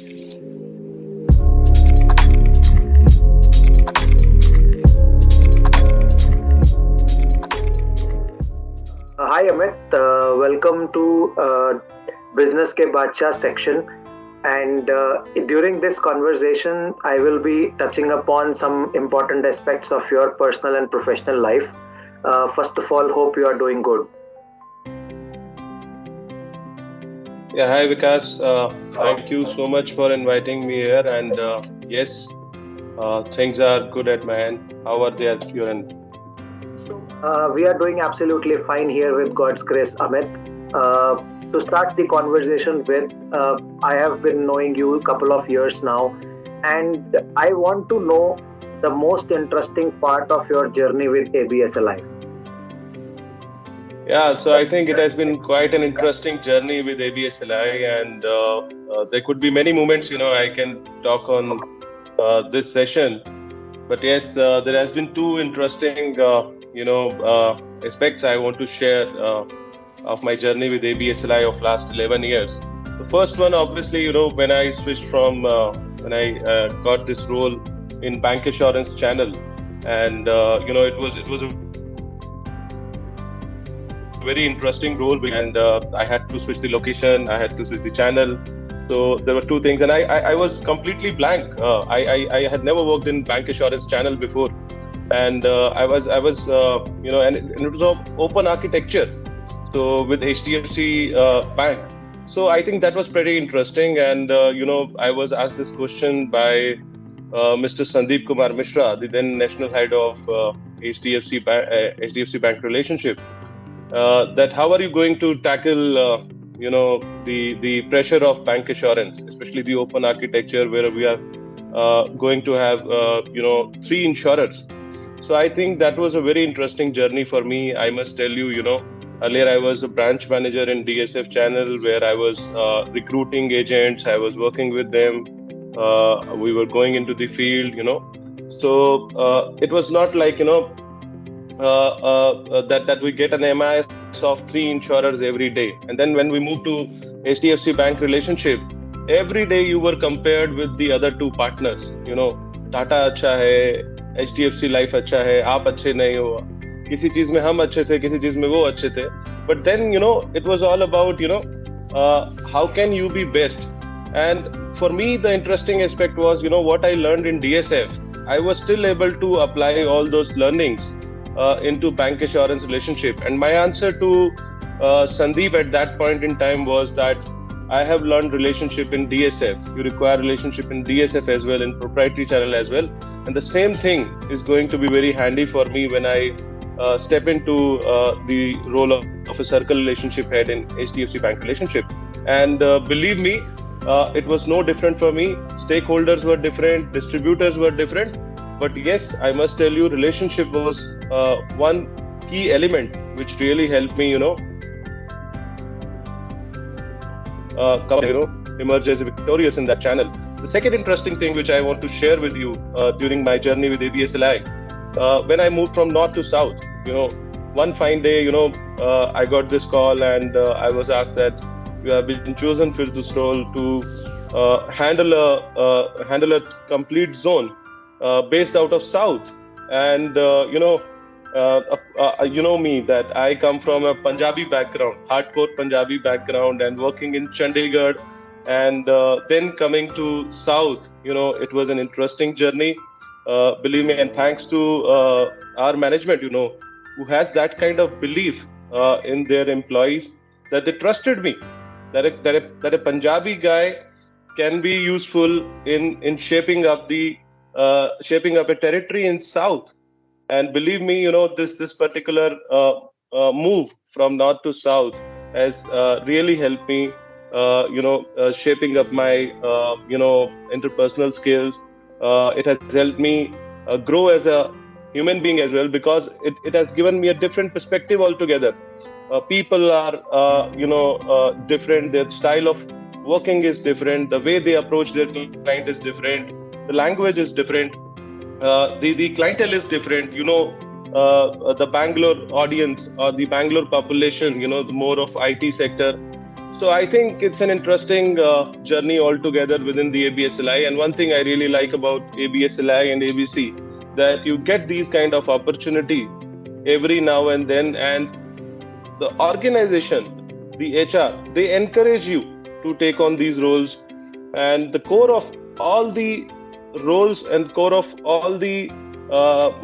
Hi Amit, welcome to Business ke Badshah section. And during this conversation, I will be touching upon some important aspects of your personal and professional life. First of all, hope you are doing good. Yeah, hi Vikas. Thank you so much for inviting me here. And yes, things are good at my end. How are they at your end? We are doing absolutely fine here with God's grace, Amit. Uh, to start the conversation with, I have been knowing you a couple of years now, and I want to know the most interesting part of your journey with ABSLI. Yeah, so I think it has been quite an interesting journey with ABSLI, and there could be many moments, I can talk on this session. But yes, there has been two interesting, aspects I want to share of my journey with ABSLI of last 11 years. The first one, obviously, when I switched from when I got this role in bank assurance channel, and it was a very interesting role because I had to switch the location, I had to switch the channel. So there were two things, and I was completely blank. I had never worked in bank assurance channel before, and and it was of open architecture. So with HDFC Bank, so I think that was pretty interesting. And I was asked this question by Mr. Sandeep Kumar Mishra, the then national head of HDFC Bank relationship. That how are you going to tackle the pressure of bank assurance, especially the open architecture where we are going to have three insurers. So I think that was a very interesting journey for me. I must tell you, earlier I was a branch manager in DSF channel where I was recruiting agents. I was working with them. We were going into the field. So it was not like that we get an MIS of three insurers every day. And then when we move to HDFC Bank relationship, every day you were compared with the other two partners. Tata अच्छा है, HDFC Life अच्छा है, आप अच्छे नहीं हो. किसी चीज में हम अच्छे थे, किसी चीज में वो अच्छे थे. But then it was all about how can you be best. And for me the interesting aspect was what I learned in DSF. I was still able to apply all those learnings into bank assurance relationship. And my answer to Sandeep at that point in time was that I have learned relationship in DSF. You require relationship in DSF as well, in proprietary channel as well. And the same thing is going to be very handy for me when I step into the role of a circle relationship head in HDFC Bank relationship. And believe me, it was no different for me. Stakeholders were different, distributors were different. But yes, I must tell you, relationship was one key element which really helped me, emerge as victorious in that channel. The second interesting thing which I want to share with you during my journey with ABSLI, when I moved from north to south, one fine day, I got this call and I was asked that you have been chosen for this role to handle a complete zone based out of south. And you know me that I come from a Punjabi background, hardcore Punjabi background, and working in Chandigarh, and then coming to south. It was an interesting journey, believe me. And thanks to our management, who has that kind of belief in their employees, that they trusted me, that a Punjabi guy can be useful in shaping up a territory in south. And believe me, this particular move from north to south has really helped me shaping up my interpersonal skills. It has helped me grow as a human being as well, because it has given me a different perspective altogether. People are different, their style of working is different, the way they approach their client is different, the language is different, the clientele is different. The Bangalore audience or the Bangalore population, the more of IT sector. So I think it's an interesting journey altogether within the ABSLI. And one thing I really like about ABSLI and ABC, that you get these kind of opportunities every now and then, and the organization, the HR, they encourage you to take on these roles. And the core of all the roles and core of all the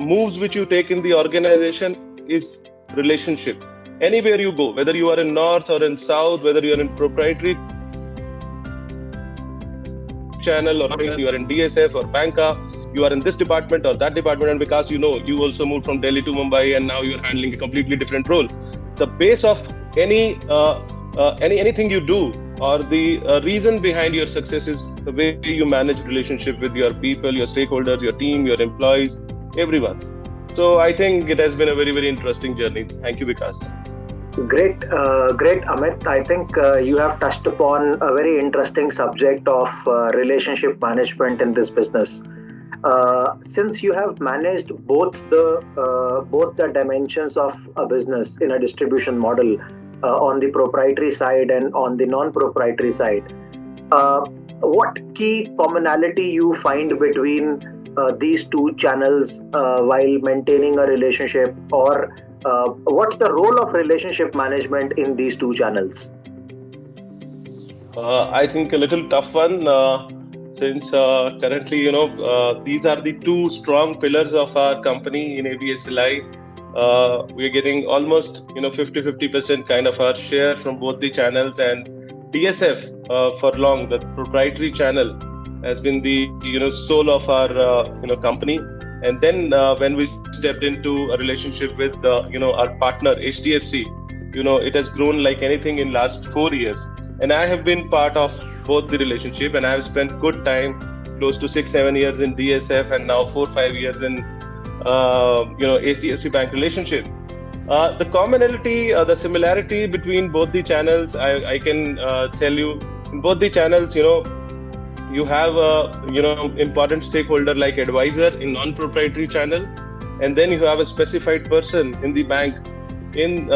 moves which you take in the organization is relationship. Anywhere you go, whether you are in north or in south, whether you are in proprietary channel or whether you are in DSF or banca, you are in this department or that department, and because you also moved from Delhi to Mumbai and now you're handling a completely different role. The base of anything you do, or the reason behind your success, is the way you manage relationship with your people, your stakeholders, your team, your employees, everyone. So I think it has been a very, very interesting journey. Thank you, Vikas. Great, Amit. I think you have touched upon a very interesting subject of relationship management in this business. Since you have managed both the dimensions of a business in a distribution model, on the proprietary side and on the non-proprietary side, what key commonality you find between these two channels while maintaining a relationship, or what's the role of relationship management in these two channels? I think a little tough one, since currently, these are the two strong pillars of our company in ABSLI. We're getting almost 50% kind of our share from both the channels, and DSF for long, the proprietary channel, has been the soul of our company. And then when we stepped into a relationship with our partner HDFC, it has grown like anything in last 4 years. And I have been part of both the relationship, and I have spent good time, close to 6-7 years in DSF, and now 4-5 years in HDFC Bank relationship. The commonality, the similarity between both the channels, I can tell you, in both the channels, you have a important stakeholder like advisor in non-proprietary channel, and then you have a specified person in the bank in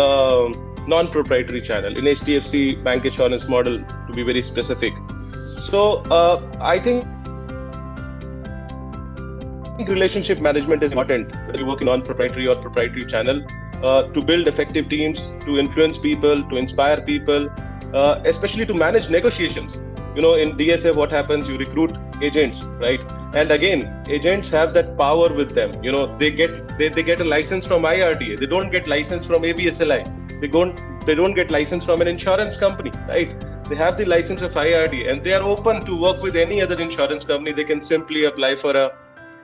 non-proprietary channel, in HDFC bank assurance model, to be very specific. So I think relationship management is important whether you work in non-proprietary or proprietary channel, to build effective teams, to influence people, to inspire people, especially to manage negotiations. In DSF, what happens? You recruit agents, right? And again, agents have that power with them. They get a license from IRDA. They don't get license from ABSLI. They don't get license from an insurance company, right? They have the license of IRDA, and they are open to work with any other insurance company. They can simply apply for a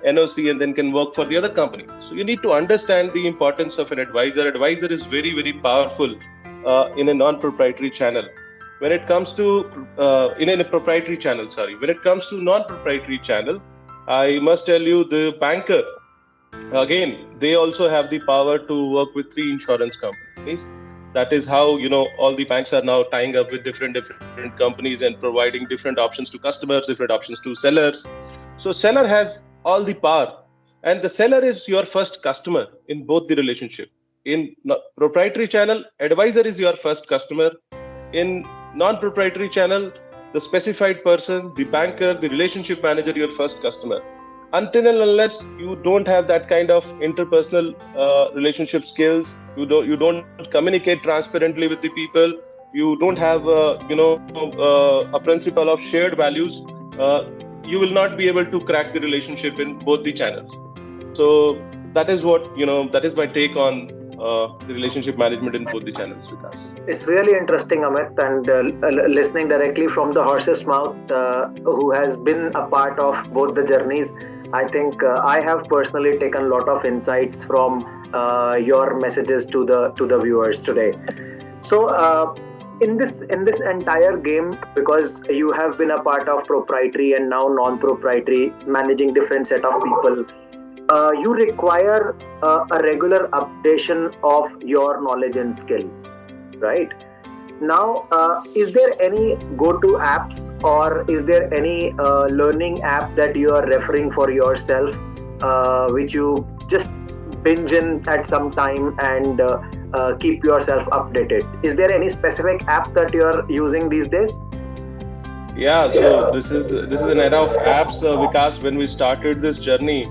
NOC and then can work for the other company. So you need to understand the importance of an advisor. Advisor is very, very powerful in a non-proprietary channel. When it comes to in a proprietary channel, when it comes to non-proprietary channel, I must tell you, the banker, again, they also have the power to work with 3 insurance companies. That is how all the banks are now tying up with different companies and providing different options to customers, different options to sellers. So seller has all the power, and the seller is your first customer in both the relationship. In proprietary channel, advisor is your first customer. In non-proprietary channel, the specified person, the banker, the relationship manager, your first customer. Until and unless you don't have that kind of interpersonal relationship skills, you don't communicate transparently with the people, you don't have a principle of shared values, you will not be able to crack the relationship in both the channels. So that is what that is my take on the relationship management in both the channels, Vikas. It's really interesting, Amit, and listening directly from the horse's mouth, who has been a part of both the journeys. I think I have personally taken a lot of insights from your messages to the viewers today. So in this entire game, because you have been a part of proprietary and now non-proprietary, managing different set of people, you require a regular updation of your knowledge and skill, right? Now, is there any go-to apps, or is there any learning app that you are referring for yourself, which you just binge in at some time, and keep yourself updated? Is there any specific app that you are using these days? Yeah, so this is an era of apps, Vikas. When we started this journey,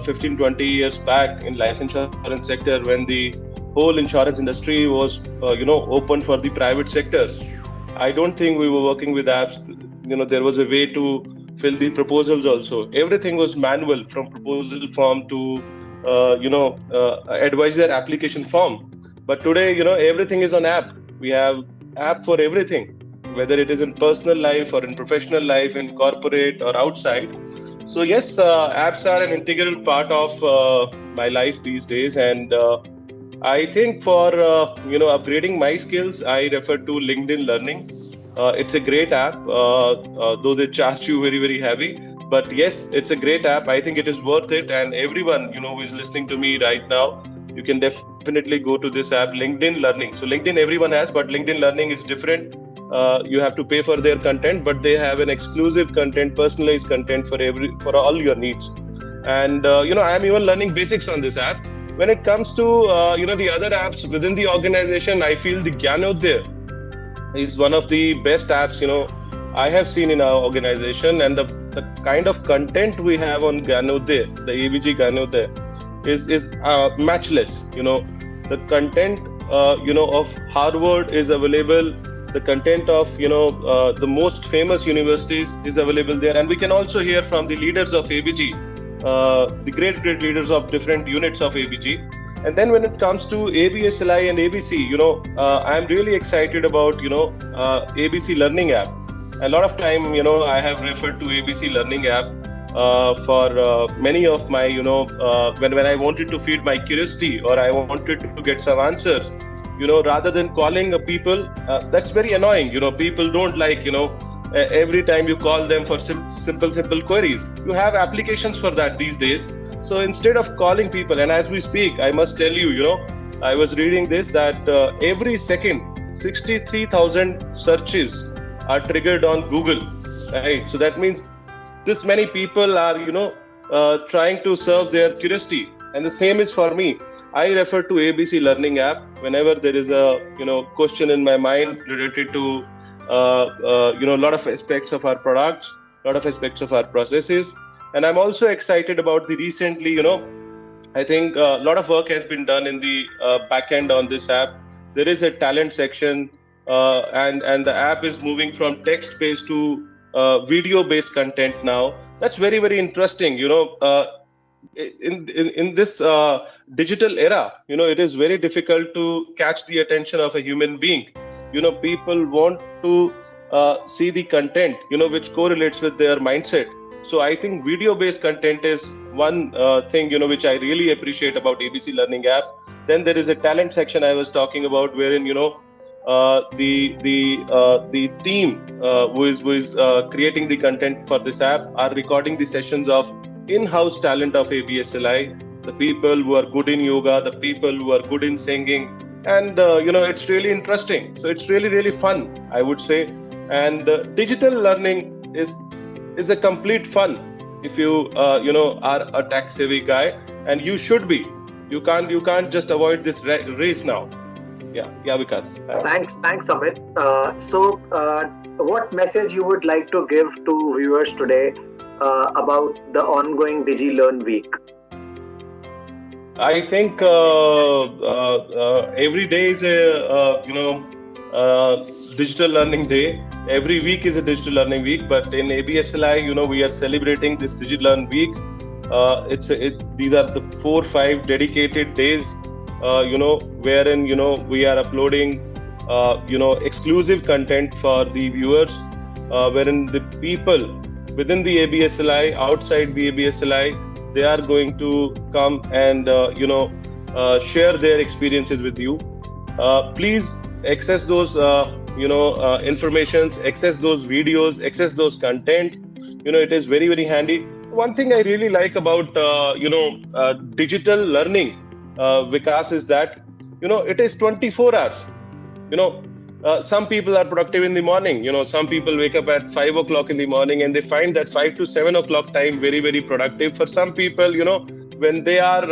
15, 20 years back in life insurance sector, when the whole insurance industry was, open for the private sectors. I don't think we were working with apps. There was a way to fill the proposals also. Everything was manual, from proposal form to, advisor application form. But today, everything is on app. We have app for everything, whether it is in personal life or in professional life, in corporate or outside. So yes, apps are an integral part of my life these days, and I think for upgrading my skills, I refer to LinkedIn Learning. It's a great app, though they charge you very very heavy. But yes, it's a great app. I think it is worth it, and everyone who is listening to me right now, you can definitely go to this app, LinkedIn Learning. So LinkedIn everyone has, but LinkedIn Learning is different. You have to pay for their content, but they have an exclusive content, personalized content for all your needs. And I am even learning basics on this app. When it comes to the other apps within the organization, I feel the Gyanodaya is one of the best apps I have seen in our organization, and the kind of content we have on Gyanodaya, the ABG Gyanodaya, is matchless. The content of Harvard is available. The content of the most famous universities is available there, and we can also hear from the leaders of ABG, the great leaders of different units of ABG. And then when it comes to ABSLI and ABC, I'm really excited about ABC Learning app. A lot of time, I have referred to ABC Learning app for many of my, when I wanted to feed my curiosity, or I wanted to get some answers, rather than calling people. That's very annoying. People don't like, every time you call them for simple queries. You have applications for that these days. So instead of calling people, and as we speak, I must tell you, I was reading this that every second, 63,000 searches are triggered on Google, right? So that means this many people are, trying to serve their curiosity. And the same is for me. I refer to ABC Learning app whenever there is a, question in my mind related to, a lot of aspects of our products, a lot of aspects of our processes. And I'm also excited about the recently, I think a lot of work has been done in the back end on this app. There is a talent section, and the app is moving from text based to video based content now. That's very very interesting. In this digital era, it is very difficult to catch the attention of a human being. People want to see the content which correlates with their mindset. So I think video based content is one thing which I really appreciate about ABC Learning app. Then there is a talent section I was talking about, wherein the team who is creating the content for this app are recording the sessions of in-house talent of ABSLI, the people who are good in yoga, the people who are good in singing, and it's really interesting. So it's really really fun, I would say. And digital learning is a complete fun if you are a tech savvy guy, and you should be. You can't just avoid this race now. Yeah, Vikas. Thanks, Amit. What message you would like to give to viewers today about the ongoing DigiLearn week? I think every day is a digital learning day. Every week is a digital learning week. But in ABSLI, we are celebrating this DigiLearn week. These are the 4-5 dedicated days, wherein we are uploading exclusive content for the viewers, wherein the people within the ABSLI, outside the ABSLI, they are going to come and share their experiences with you. Please access those informations, access those videos, access those content. It is very very handy. One thing I really like about digital learning, Vikas, is that it is 24 hours. Some people are productive in the morning. Some people wake up at 5 o'clock in the morning and they find that 5 to 7 o'clock time very very productive. For some people, when they are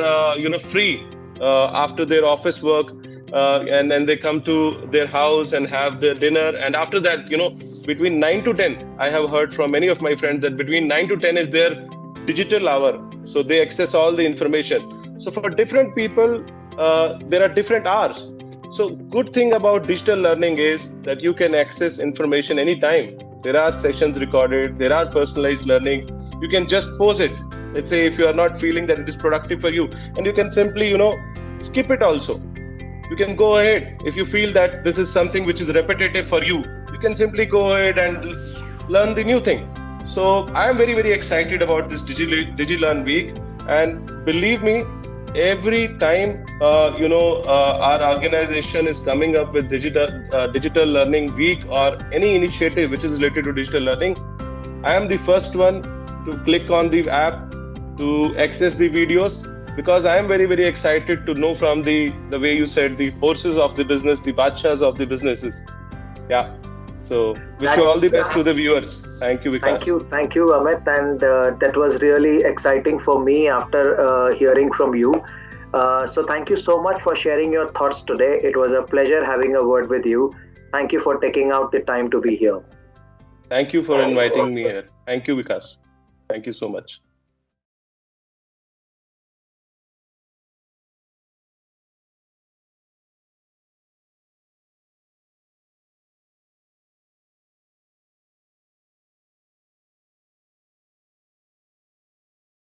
free, after their office work, and then they come to their house and have their dinner. And after that, between 9 to 10, I have heard from many of my friends that between 9 to 10 is their digital hour. So they access all the information. So for different people, there are different hours. So good thing about digital learning is that you can access information anytime. There are sessions recorded, there are personalized learnings. You can just pause it. Let's say if you are not feeling that it is productive for you, and you can simply, skip it also. You can go ahead. If you feel that this is something which is repetitive for you, you can simply go ahead and learn the new thing. So I am very, very excited about this DigiLearn week. And believe me, every time our organization is coming up with digital learning week or any initiative which is related to digital learning, I am the first one to click on the app to access the videos, because I am very, very excited to know from the way you said, the horses of the business, the Badshahs of the businesses. Yeah. So wish you all the best to the viewers. Thank you, Vikas. Thank you, Amit, and that was really exciting for me after hearing from you. So thank you so much for sharing your thoughts today. It was a pleasure having a word with you. Thank you for taking out the time to be here. Thank you for inviting me here. Thank you, Vikas. Thank you so much.